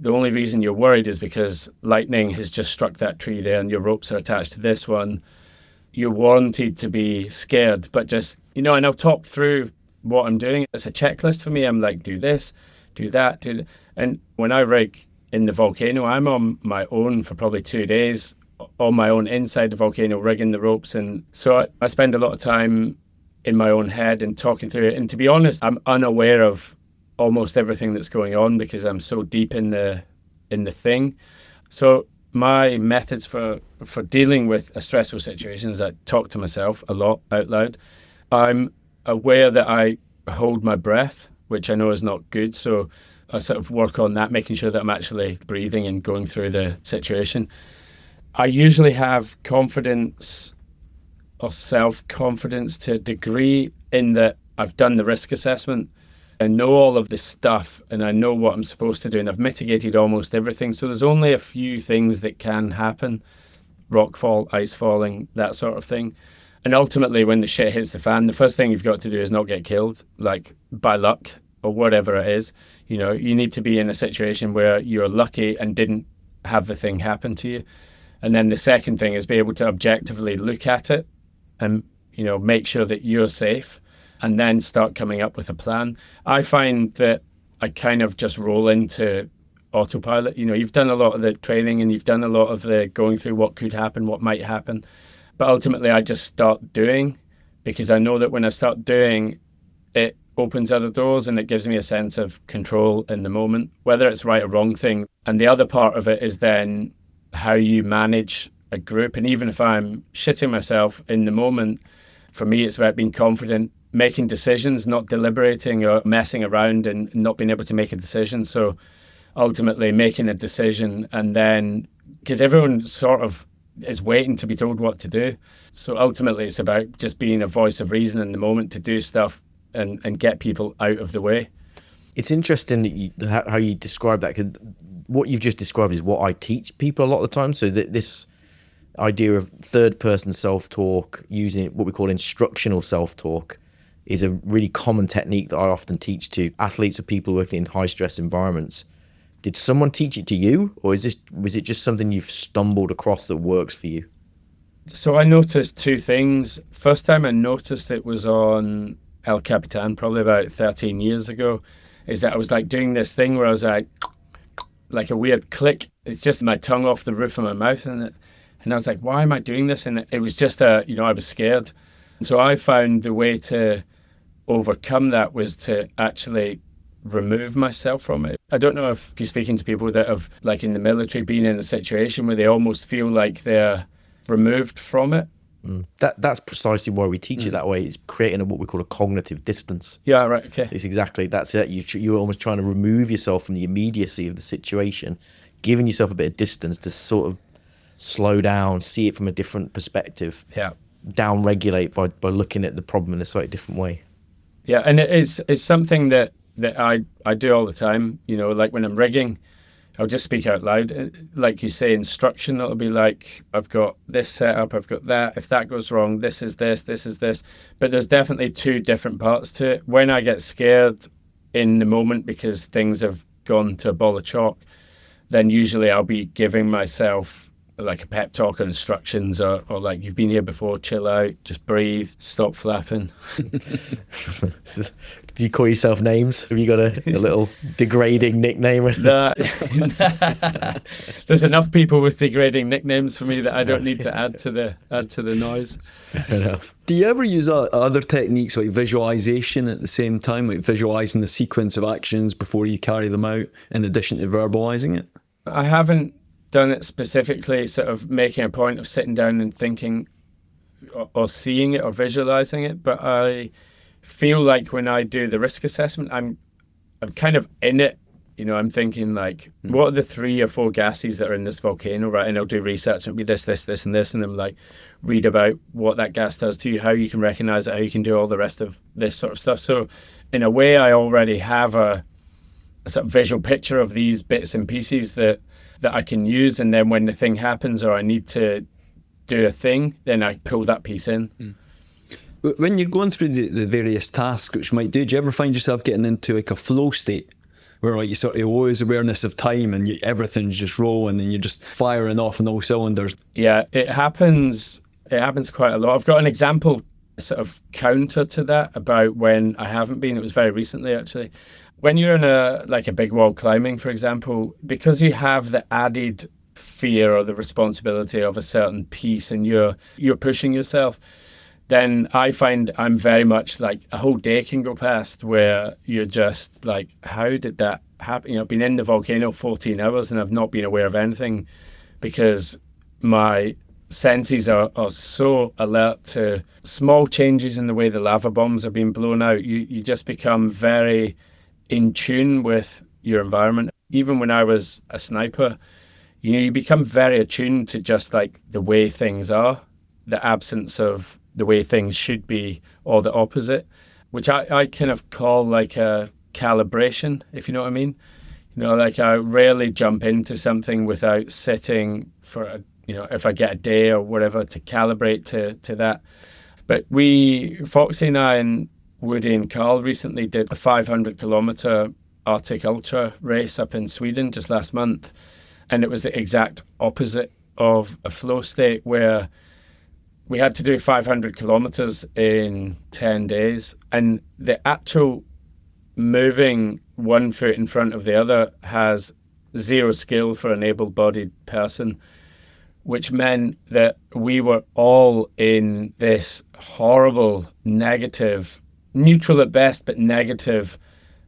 The only reason you're worried is because lightning has just struck that tree there and your ropes are attached to this one. You're warranted to be scared, but just, and I'll talk through what I'm doing. It's a checklist for me. I'm like, do this, do that, do that. And when I rig in the volcano, I'm on my own for probably 2 days, on my own inside the volcano, rigging the ropes. And so I spend a lot of time in my own head and talking through it. And to be honest, I'm unaware of almost everything that's going on because I'm so deep in the thing. So my methods for dealing with a stressful situation is I talk to myself a lot out loud. I'm aware that I hold my breath, which I know is not good. So I sort of work on that, making sure that I'm actually breathing and going through the situation. I usually have confidence or self-confidence to a degree in that I've done the risk assessment. I know all of this stuff and I know what I'm supposed to do and I've mitigated almost everything. So there's only a few things that can happen. Rockfall, ice falling, that sort of thing. And ultimately when the shit hits the fan, the first thing you've got to do is not get killed, like by luck or whatever it is. You need to be in a situation where you're lucky and didn't have the thing happen to you. And then the second thing is be able to objectively look at it and, make sure that you're safe and then start coming up with a plan. I find that I kind of just roll into autopilot. You've done a lot of the training and you've done a lot of the going through what could happen, what might happen. But ultimately, I just start doing because I know that when I start doing, it opens other doors and it gives me a sense of control in the moment, whether it's right or wrong thing. And the other part of it is then how you manage a group. And even if I'm shitting myself in the moment, for me, it's about being confident, making decisions, not deliberating or messing around and not being able to make a decision. So ultimately making a decision and then, because everyone sort of is waiting to be told what to do. So ultimately it's about just being a voice of reason in the moment to do stuff and get people out of the way. It's interesting that how you describe that, because what you've just described is what I teach people a lot of the time. So that this idea of third-person self-talk, using what we call instructional self-talk, is a really common technique that I often teach to athletes or people working in high-stress environments. Did someone teach it to you, or was it just something you've stumbled across that works for you? So I noticed two things. First time I noticed it was on El Capitan, probably about 13 years ago, is that I was like doing this thing where I was like a weird click. It's just my tongue off the roof of my mouth. And I was like, why am I doing this? And it was just I was scared. So I found the way to overcome that was to actually remove myself from it. I don't know if you're speaking to people that have, like in the military, been in a situation where they almost feel like they're removed from it. That's precisely why we teach it that way. It's creating what we call a cognitive distance. Yeah, right, okay. It's exactly, that's it. You're almost trying to remove yourself from the immediacy of the situation, giving yourself a bit of distance to sort of slow down, see it from a different perspective. Yeah. Down-regulate by looking at the problem in a slightly different way. Yeah, and it's something that I do all the time. Like when I'm rigging, I'll just speak out loud. Like you say, instruction, it'll be like, I've got this set up, I've got that. If that goes wrong, this is this, this is this. But there's definitely two different parts to it. When I get scared in the moment because things have gone to a ball of chalk, then usually I'll be giving myself like a pep talk or instructions or like, you've been here before, chill out, just breathe, stop flapping. Do you call yourself names? Have you got a little degrading nickname? There's enough people with degrading nicknames for me that I don't need to add to the noise. Fair enough. Do you ever use other techniques like visualization at the same time, like visualizing the sequence of actions before you carry them out in addition to verbalizing it? I haven't done it specifically sort of making a point of sitting down and thinking or seeing it or visualizing it. But I feel like when I do the risk assessment, I'm kind of in it. You know, I'm thinking like, what are the 3 or 4 gases that are in this volcano, right? And I'll do research and it'll be this, and this, and then like read about what that gas does to you, how you can recognize it, how you can do all the rest of this sort of stuff. So in a way, I already have a sort of visual picture of these bits and pieces that I can use. And then when the thing happens or I need to do a thing, then I pull that piece in. When you're going through the various tasks which you might do you ever find yourself getting into like a flow state where like you sort of always awareness of time and everything's just rolling and you're just firing off on all cylinders? Yeah, it happens quite a lot. I've got an example sort of counter to that about when I haven't been. It was very recently, actually. When you're in a big wall climbing, for example, because you have the added fear or the responsibility of a certain piece and you're pushing yourself, then I find I'm very much like a whole day can go past where you're just like, how did that happen? You know, I've been in the volcano 14 hours and I've not been aware of anything because my senses are so alert to small changes in the way the lava bombs are being blown out. You just become very in tune with your environment. Even when I was a sniper, you know, you become very attuned to just like the way things are, the absence of the way things should be or the opposite, which I kind of call like a calibration, if you know what I mean. You know, like I rarely jump into something without sitting for, if I get a day or whatever to calibrate to that. But Foxy and I and Woody and Carl recently did a 500 kilometer Arctic Ultra race up in Sweden just last month. And it was the exact opposite of a flow state where we had to do 500 kilometers in 10 days. And the actual moving one foot in front of the other has zero skill for an able-bodied person, which meant that we were all in this horrible, negative, neutral at best, but negative,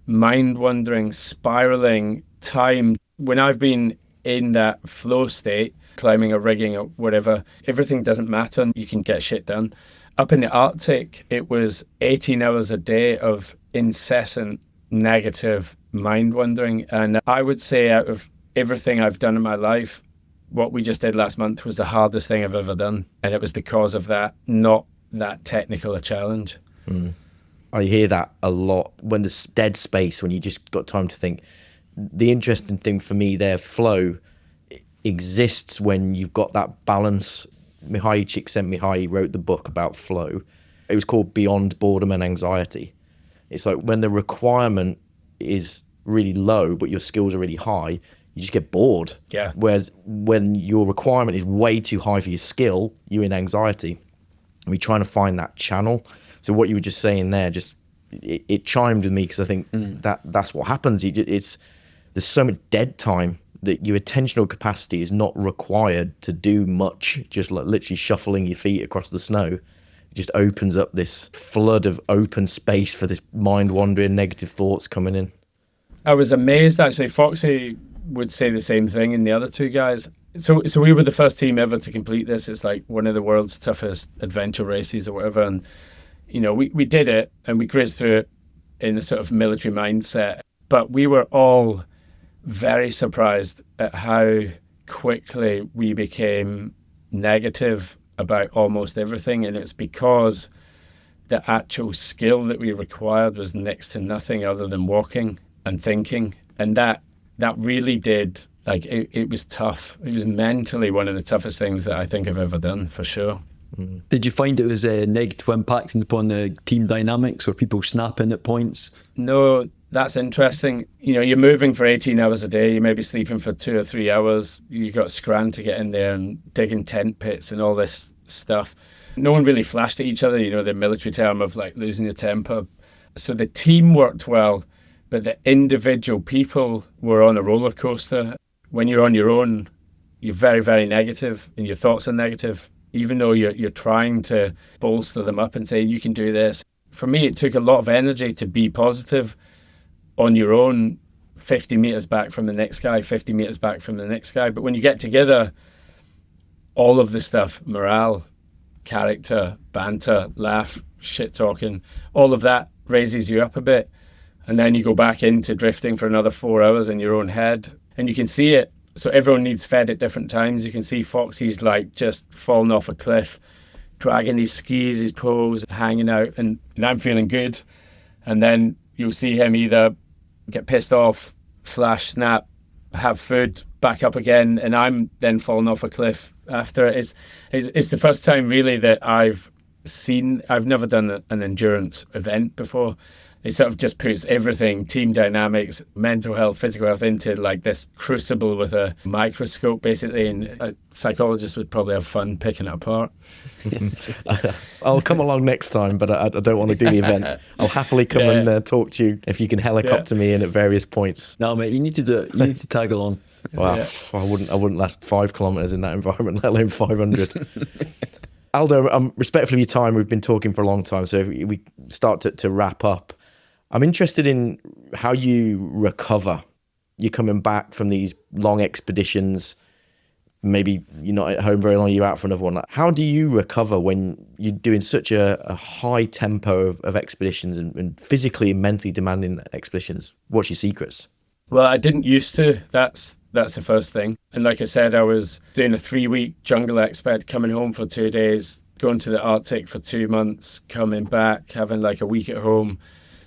mind-wandering, spiraling time. When I've been in that flow state, climbing or rigging or whatever, everything doesn't matter and you can get shit done. Up in the Arctic, it was 18 hours a day of incessant negative mind wandering. And I would say out of everything I've done in my life, what we just did last month was the hardest thing I've ever done. And it was because of that, not that technical a challenge. I hear that a lot when there's dead space, when you just got time to think. The interesting thing for me there, flow exists when you've got that balance. Mihai Csikszentmihalyi wrote the book about flow. It was called Beyond Boredom and Anxiety. It's like when the requirement is really low, but your skills are really high, you just get bored. Yeah. Whereas when your requirement is way too high for your skill, you're in anxiety. And we're trying to find that channel. So what you were just saying there, just it chimed with me because I think that's what happens. There's so much dead time that your attentional capacity is not required to do much. Just like literally shuffling your feet across the snow, it just opens up this flood of open space for this mind-wandering negative thoughts coming in. I was amazed, actually. Foxy would say the same thing and the other two guys. So we were the first team ever to complete this. It's like one of the world's toughest adventure races or whatever. And, we did it and we grazed through it in a sort of military mindset. But we were all very surprised at how quickly we became negative about almost everything. And it's because the actual skill that we required was next to nothing other than walking and thinking. And that really did, like, it was tough. It was mentally one of the toughest things that I think I've ever done, for sure. Did you find it was a negative impact upon the team dynamics or people snapping at points? No, that's interesting. You're moving for 18 hours a day. You may be sleeping for 2 or 3 hours. You got scran to get in there and digging tent pits and all this stuff. No one really flashed at each other, the military term of like losing your temper. So the team worked well, but the individual people were on a roller coaster. When you're on your own, you're very, very negative and your thoughts are negative, even though you're trying to bolster them up and say, you can do this. For me, it took a lot of energy to be positive on your own 50 meters back from the next guy, 50 meters back from the next guy. But when you get together, all of the stuff, morale, character, banter, laugh, shit talking, all of that raises you up a bit. And then you go back into drifting for another 4 hours in your own head, and you can see it. So everyone needs fed at different times. You can see Foxy's like just falling off a cliff, dragging his skis, his poles, hanging out, and I'm feeling good. And then you'll see him either get pissed off, flash, snap, have food, back up again, and I'm then falling off a cliff after it. It's the first time really that I've never done an endurance event before. It sort of just puts everything, team dynamics, mental health, physical health, into like this crucible with a microscope, basically, and a psychologist would probably have fun picking it apart. I'll come along next time, but I don't want to do the event. I'll happily come and talk to you if you can helicopter me in at various points. No, mate, you need to do it. You need to tag along. Wow, I wouldn't last 5 kilometers in that environment, let alone 500. Aldo, respectful of your time, we've been talking for a long time, so if we start to wrap up, I'm interested in how you recover. You're coming back from these long expeditions, maybe you're not at home very long, you're out for another one. How do you recover when you're doing such a high tempo of expeditions and physically and mentally demanding expeditions? What's your secrets? Well, I didn't used to. That's the first thing. And like I said, I was doing a 3-week jungle exped, coming home for 2 days, going to the Arctic for 2 months, coming back, having like a week at home,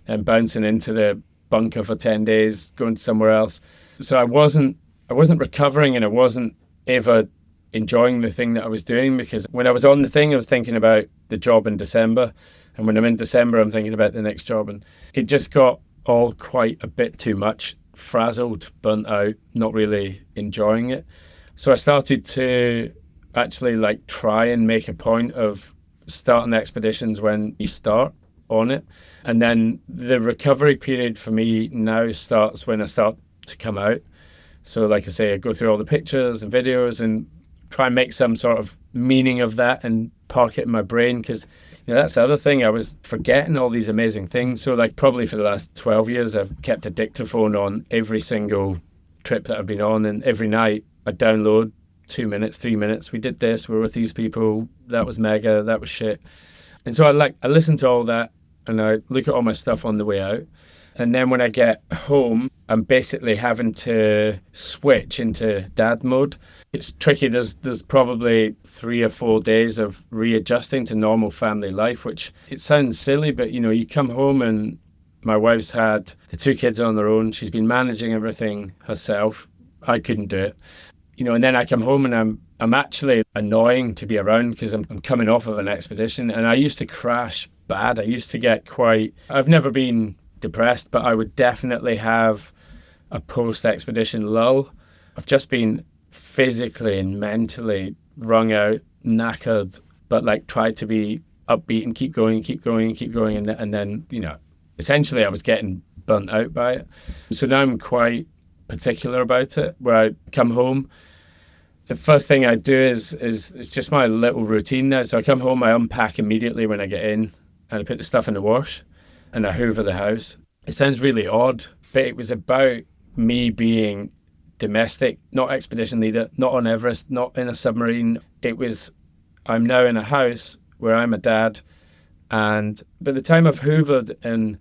and bouncing into the bunker for 10 days, going to somewhere else. So I wasn't recovering, and I wasn't ever enjoying the thing that I was doing, because when I was on the thing, I was thinking about the job in December. And when I'm in December, I'm thinking about the next job. And it just got all quite a bit too much, frazzled, burnt out, not really enjoying it. So I started to actually like try and make a point of starting expeditions when you start on it. And then the recovery period for me now starts when I start to come out. So like I say, I go through all the pictures and videos and try and make some sort of meaning of that and park it in my brain, because that's the other thing. I was forgetting all these amazing things. So like probably for the last 12 years, I've kept a dictaphone on every single trip that I've been on, and every night I download 2 minutes, 3 minutes. We did this, we're with these people, that was mega, that was shit. And so I listen to all that, and I look at all my stuff on the way out. And then when I get home, I'm basically having to switch into dad mode. It's tricky. There's probably 3 or 4 days of readjusting to normal family life, which it sounds silly, but you come home and my wife's had the 2 kids on their own. She's been managing everything herself. I couldn't do it. And then I come home and I'm actually annoying to be around, because I'm coming off of an expedition, and I used to crash bad. I used to get I've never been depressed, but I would definitely have a post-expedition lull. I've just been physically and mentally wrung out, knackered, but like tried to be upbeat and keep going. And then, essentially I was getting burnt out by it. So now I'm quite particular about it, where I come home. The first thing I do is it's just my little routine now. So I come home, I unpack immediately when I get in, and I put the stuff in the wash, and I hoover the house. It sounds really odd, but it was about me being domestic, not expedition leader, not on Everest, not in a submarine. It was, I'm now in a house where I'm a dad, and by the time I've hoovered and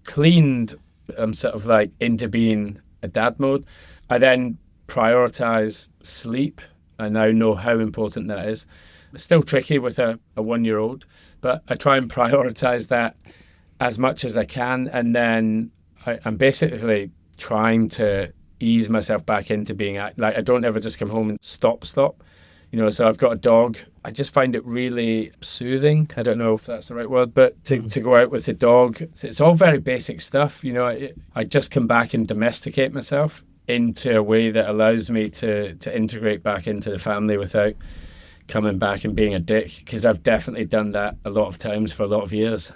cleaned, I'm sort of like into being a dad mode. I then prioritize sleep. I now know how important that is. It's still tricky with a 1-year-old, but I try and prioritize that as much as I can. And then I'm basically trying to ease myself back into being, like, I don't ever just come home and stop. So I've got a dog. I just find it really soothing. I don't know if that's the right word, but to go out with the dog, it's all very basic stuff. I just come back and domesticate myself into a way that allows me to integrate back into the family without coming back and being a dick, because I've definitely done that a lot of times for a lot of years.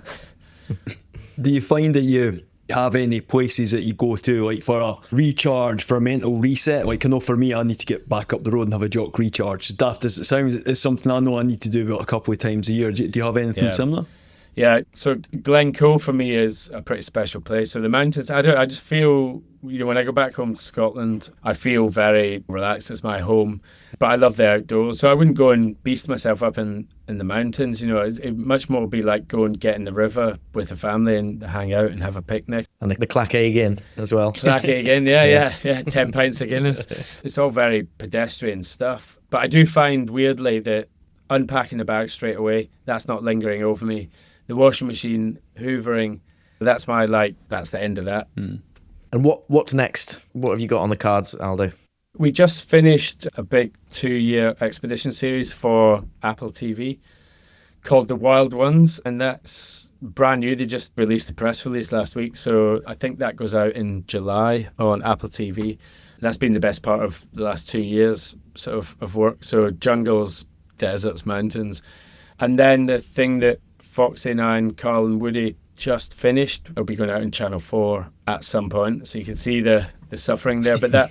Do you find that you have any places that you go to, like for a recharge, for a mental reset? Like, I know for me, I need to get back up the road and have a jock recharge. As daft as it sounds, it's something I know I need to do about a couple of times a year. Do you have anything similar? Yeah, so Glencoe for me is a pretty special place. So the mountains, I just feel, when I go back home to Scotland, I feel very relaxed. It's my home, but I love the outdoors. So I wouldn't go and beast myself up in the mountains. It much more be like go and get in the river with the family and hang out and have a picnic. And the Clackagh Inn as well. Clackagh Inn, yeah. 10 pints of Guinness. It's all very pedestrian stuff. But I do find weirdly that unpacking the bag straight away, that's not lingering over me. The washing machine, hoovering, that's the end of that. And what's next? What have you got on the cards, Aldo? We just finished a big 2-year expedition series for Apple TV called The Wild Ones, and that's brand new. They just released a press release last week, so I think that goes out in July on Apple TV. That's been the best part of the last 2 years of work. So jungles, deserts, mountains. And then the thing that Foxy and I and Carl and Woody just finished will be going out in Channel 4 at some point. So you can see the suffering there. But that,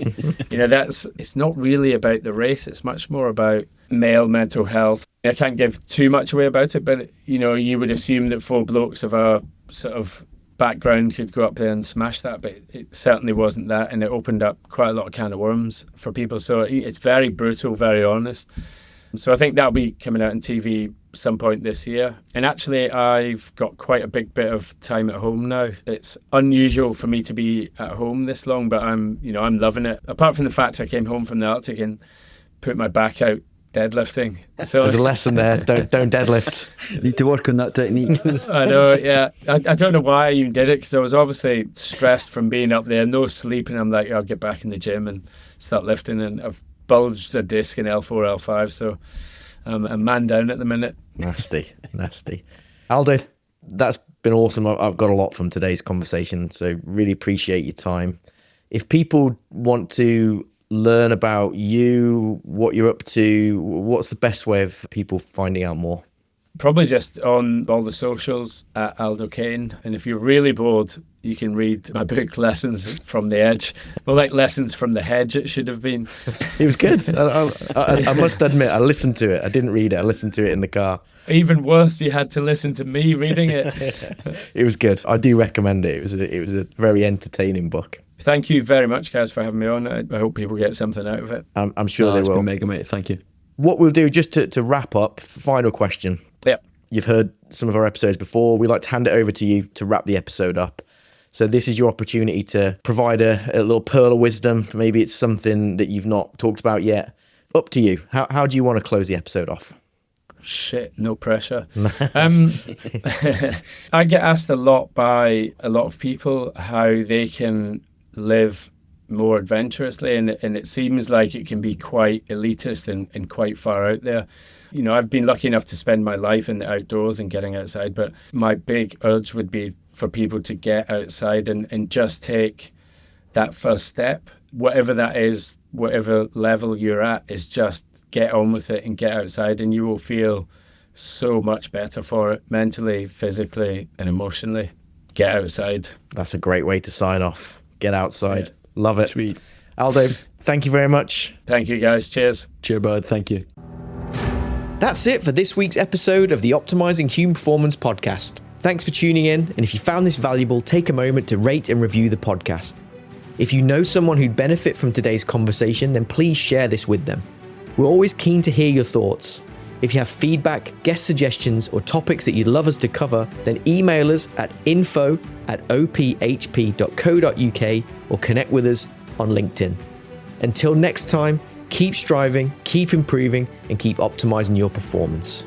it's not really about the race. It's much more about male mental health. I can't give too much away about it, but, you would assume that 4 blokes of our sort of background could go up there and smash that, but it certainly wasn't that. And it opened up quite a lot of can of worms for people. So it's very brutal, very honest. So I think that'll be coming out on TV some point this year. And actually, I've got quite a big bit of time at home now. It's unusual for me to be at home this long, but I'm loving it. Apart from the fact I came home from the Arctic and put my back out deadlifting. So there's a lesson there. Don't deadlift. Need to work on that technique. I know, yeah. I don't know why I even did it, because I was obviously stressed from being up there, no sleep, and I'm like, I'll get back in the gym and start lifting, and I've bulged a disc in L4, L5, so I'm a man down at the minute. Nasty. Aldo, that's been awesome. I've got a lot from today's conversation, so really appreciate your time. If people want to learn about you, what you're up to, what's the best way of people finding out more? Probably just on all the socials at Aldo Kane. And if you're really bored, you can read my book, Lessons from the Edge. Well, like Lessons from the Hedge, it should have been. It was good. I must admit, I listened to it. I didn't read it. I listened to it in the car. Even worse, you had to listen to me reading it. It was good. I do recommend it. It was a very entertaining book. Thank you very much, guys, for having me on. I hope people get something out of it. I'm sure they will. It's been mega, mate. Thank you. What we'll do, just to wrap up, final question. Yep. You've heard some of our episodes before. We like to hand it over to you to wrap the episode up. So this is your opportunity to provide a little pearl of wisdom. Maybe it's something that you've not talked about yet. Up to you. How do you want to close the episode off? Shit, no pressure. I get asked a lot by a lot of people how they can live more adventurously, and it seems like it can be quite elitist and quite far out there. I've been lucky enough to spend my life in the outdoors and getting outside, but my big urge would be for people to get outside and just take that first step, whatever that is, whatever level you're at, is just get on with it and get outside, and you will feel so much better for it, mentally, physically, and emotionally. Get outside. That's a great way to sign off. Get outside. Yeah. Love it. Sweet. Aldo, thank you very much. Thank you, guys. Cheers. Cheers, bud. Thank you. That's it for this week's episode of the Optimizing Human Performance podcast. Thanks for tuning in, and if you found this valuable, take a moment to rate and review the podcast. If you know someone who'd benefit from today's conversation, then please share this with them. We're always keen to hear your thoughts. If you have feedback, guest suggestions, or topics that you'd love us to cover, then email us at info@ophp.co.uk or connect with us on LinkedIn. Until next time, keep striving, keep improving, and keep optimizing your performance.